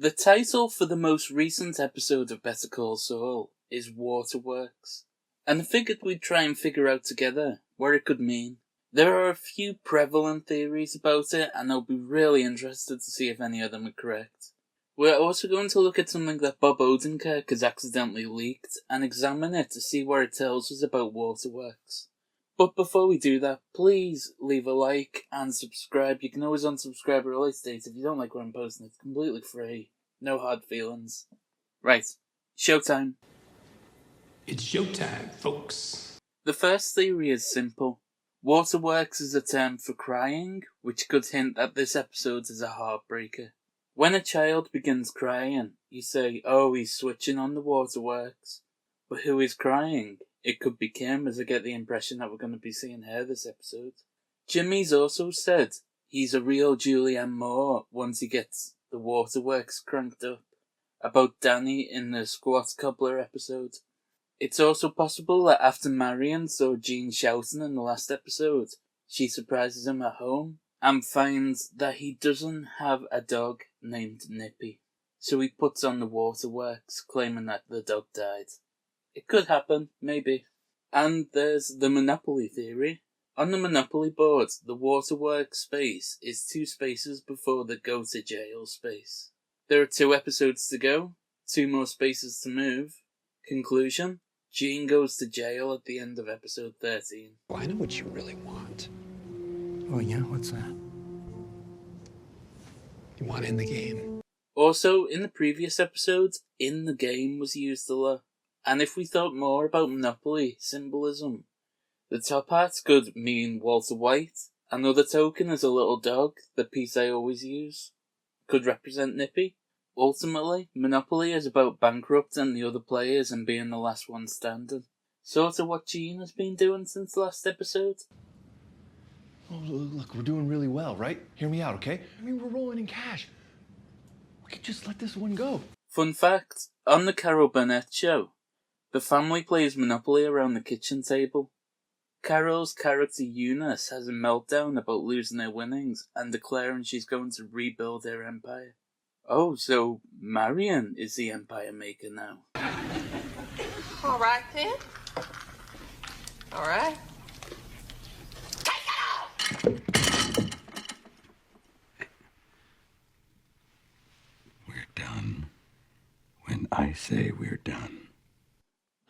The title for the most recent episode of Better Call Saul is Waterworks, and I figured we'd try and figure out together what it could mean. There are a few prevalent theories about it, and I'll be really interested to see if any of them are correct. We're also going to look at something that Bob Odenkirk has accidentally leaked, and examine it to see what it tells us about Waterworks. But before we do that, please leave a like and subscribe. You can always unsubscribe at a later date if you don't like what I'm posting. It's completely free. No hard feelings. Right, showtime. It's showtime, folks. The first theory is simple. Waterworks is a term for crying, which could hint that this episode is a heartbreaker. When a child begins crying, you say, oh, he's switching on the waterworks. But who is crying? It could be Kim, as I get the impression that we're going to be seeing her this episode. Jimmy's also said he's a real Julianne Moore once he gets the waterworks cranked up. About Danny in the Squat Cobbler episode. It's also possible that after Marion saw Gene shouting in the last episode, she surprises him at home and finds that he doesn't have a dog named Nippy. So he puts on the waterworks, claiming that the dog died. It could happen, maybe. And there's the Monopoly theory. On the Monopoly board, the waterworks space is 2 spaces before the go to jail space. There are 2 episodes to go, 2 more spaces to move. Conclusion, Gene goes to jail at the end of episode 13. Well, I know what you really want. Oh yeah, what's that? You want in the game. Also, in the previous episodes, in the game was used a lot. And if we thought more about Monopoly symbolism, the top hat could mean Walter White. Another token is a little dog, the piece I always use, could represent Nippy. Ultimately, Monopoly is about bankrupting the other players and being the last one standing. Sort of what Gene has been doing since the last episode. Oh, look, we're doing really well, right? Hear me out, okay? I mean, we're rolling in cash. We could just let this one go. Fun fact, on the Carol Burnett show, the family plays Monopoly around the kitchen table. Carol's character Eunice has a meltdown about losing her winnings and declaring she's going to rebuild her empire. Oh, so Marion is the empire maker now. All right, then. All right. We're done when I say we're done.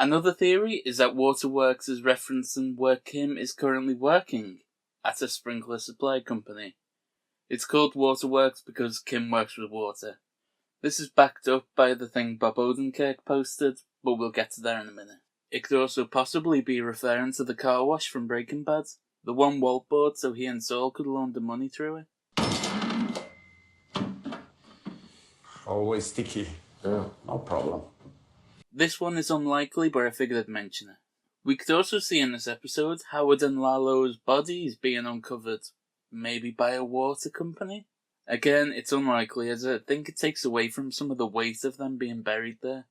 Another theory is that Waterworks is referencing where Kim is currently working, at a sprinkler supply company. It's called Waterworks because Kim works with water. This is backed up by the thing Bob Odenkirk posted, but we'll get to that in a minute. It could also possibly be referring to the car wash from Breaking Bad, the one Walt bought so he and Saul could launder money through it. Always sticky. Yeah, no problem. This one is unlikely, but I figured I'd mention it. We could also see in this episode Howard and Lalo's bodies being uncovered, maybe by a water company? Again, it's unlikely, as I think it takes away from some of the weight of them being buried there.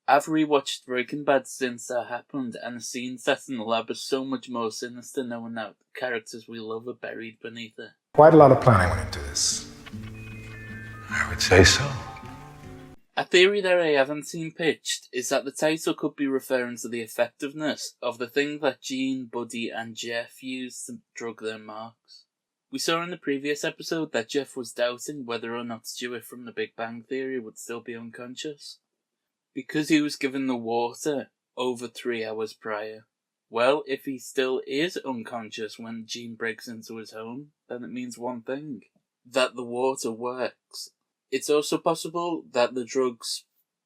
I've rewatched Breaking Bad since that happened, and the scene set in the lab is so much more sinister knowing that the characters we love are buried beneath it. Quite a lot of planning went into this. I would say so. A theory that I haven't seen pitched is that the title could be referring to the effectiveness of the thing that Gene, Buddy and Jeff used to drug their marks. We saw in the previous episode that Jeff was doubting whether or not Stuart from the Big Bang Theory would still be unconscious, because he was given the water over 3 hours prior. Well, if he still is unconscious when Gene breaks into his home, then it means one thing, that the water works. It's also possible that the drugs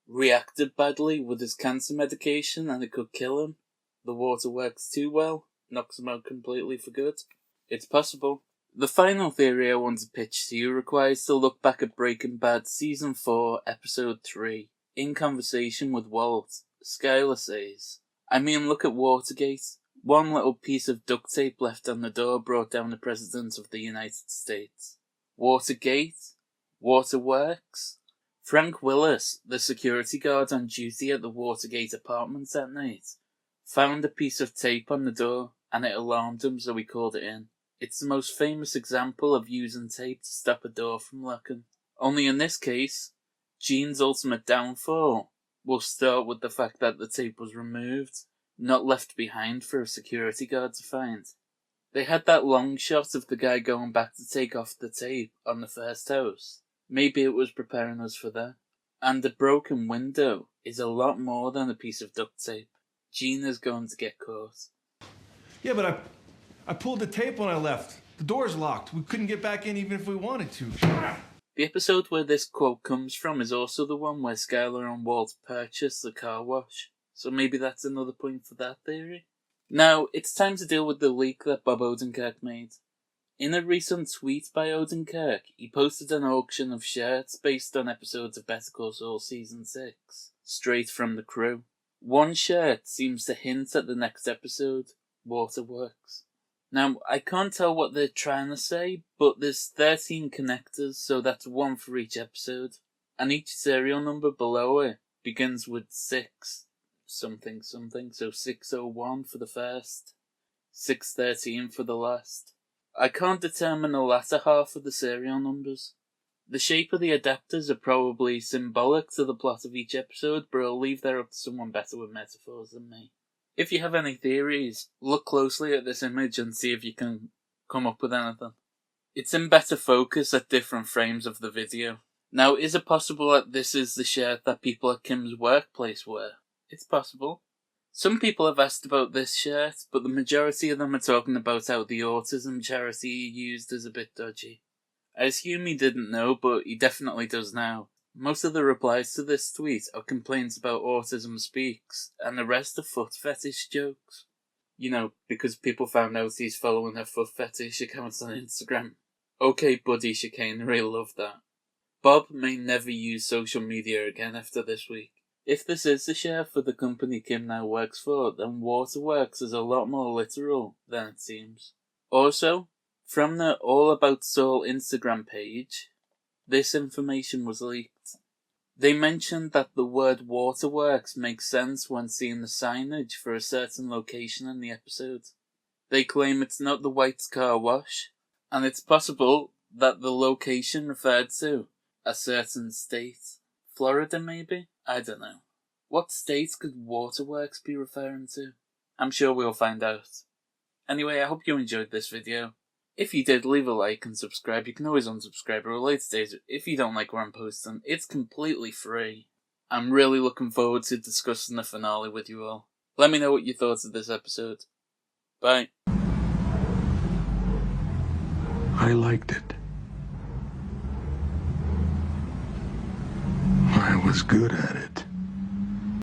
reacted badly with his cancer medication and it could kill him. The water works too well, knocks him out completely for good. It's possible. The final theory I want to pitch to you requires to look back at Breaking Bad Season 4, Episode 3. In conversation with Walt, Skyler says, I mean, look at Watergate. One little piece of duct tape left on the door brought down the President of the United States. Watergate? Waterworks? Frank Willis, the security guard on duty at the Watergate apartments that night, found a piece of tape on the door and it alarmed him, so he called it in. It's the most famous example of using tape to stop a door from locking. Only in this case, Gene's ultimate downfall will start with the fact that the tape was removed, not left behind for a security guard to find. They had that long shot of the guy going back to take off the tape on the first house. Maybe it was preparing us for that. And the broken window is a lot more than a piece of duct tape. Gene is going to get caught. Yeah, but I pulled the tape when I left. The door's locked. We couldn't get back in even if we wanted to. The episode where this quote comes from is also the one where Skylar and Walt purchase the car wash. So maybe that's another point for that theory. Now, it's time to deal with the leak that Bob Odenkirk made. In a recent tweet by Odenkirk, he posted an auction of shirts based on episodes of Better Call Saul Season 6, straight from the crew. One shirt seems to hint at the next episode, Waterworks. Now, I can't tell what they're trying to say, but there's 13 connectors, so that's one for each episode. And each serial number below it begins with 6 something something, so 601 for the first, 613 for the last. I can't determine the latter half of the serial numbers. The shape of the adapters are probably symbolic to the plot of each episode, but I'll leave that up to someone better with metaphors than me. If you have any theories, look closely at this image and see if you can come up with anything. It's in better focus at different frames of the video. Now, is it possible that this is the shirt that people at Kim's workplace wear? It's possible. Some people have asked about this shirt, but the majority of them are talking about how the autism charity he used is a bit dodgy. I assume he didn't know, but he definitely does now. Most of the replies to this tweet are complaints about Autism Speaks, and the rest are foot fetish jokes. You know, because people found out he's following her foot fetish accounts on Instagram. Okay, buddy chicanery, love that. Bob may never use social media again after this week. If this is the shirt for the company Kim now works for, then Waterworks is a lot more literal than it seems. Also, from the All About Saul Instagram page, this information was leaked. They mentioned that the word Waterworks makes sense when seeing the signage for a certain location in the episode. They claim it's not the White's car wash, and it's possible that the location referred to a certain state. Florida, maybe? I don't know. What state could Waterworks be referring to? I'm sure we'll find out. Anyway, I hope you enjoyed this video. If you did, leave a like and subscribe. You can always unsubscribe at a later date if you don't like what I'm posting. It's completely free. I'm really looking forward to discussing the finale with you all. Let me know what you thought of this episode. Bye. I liked it. I was good at it.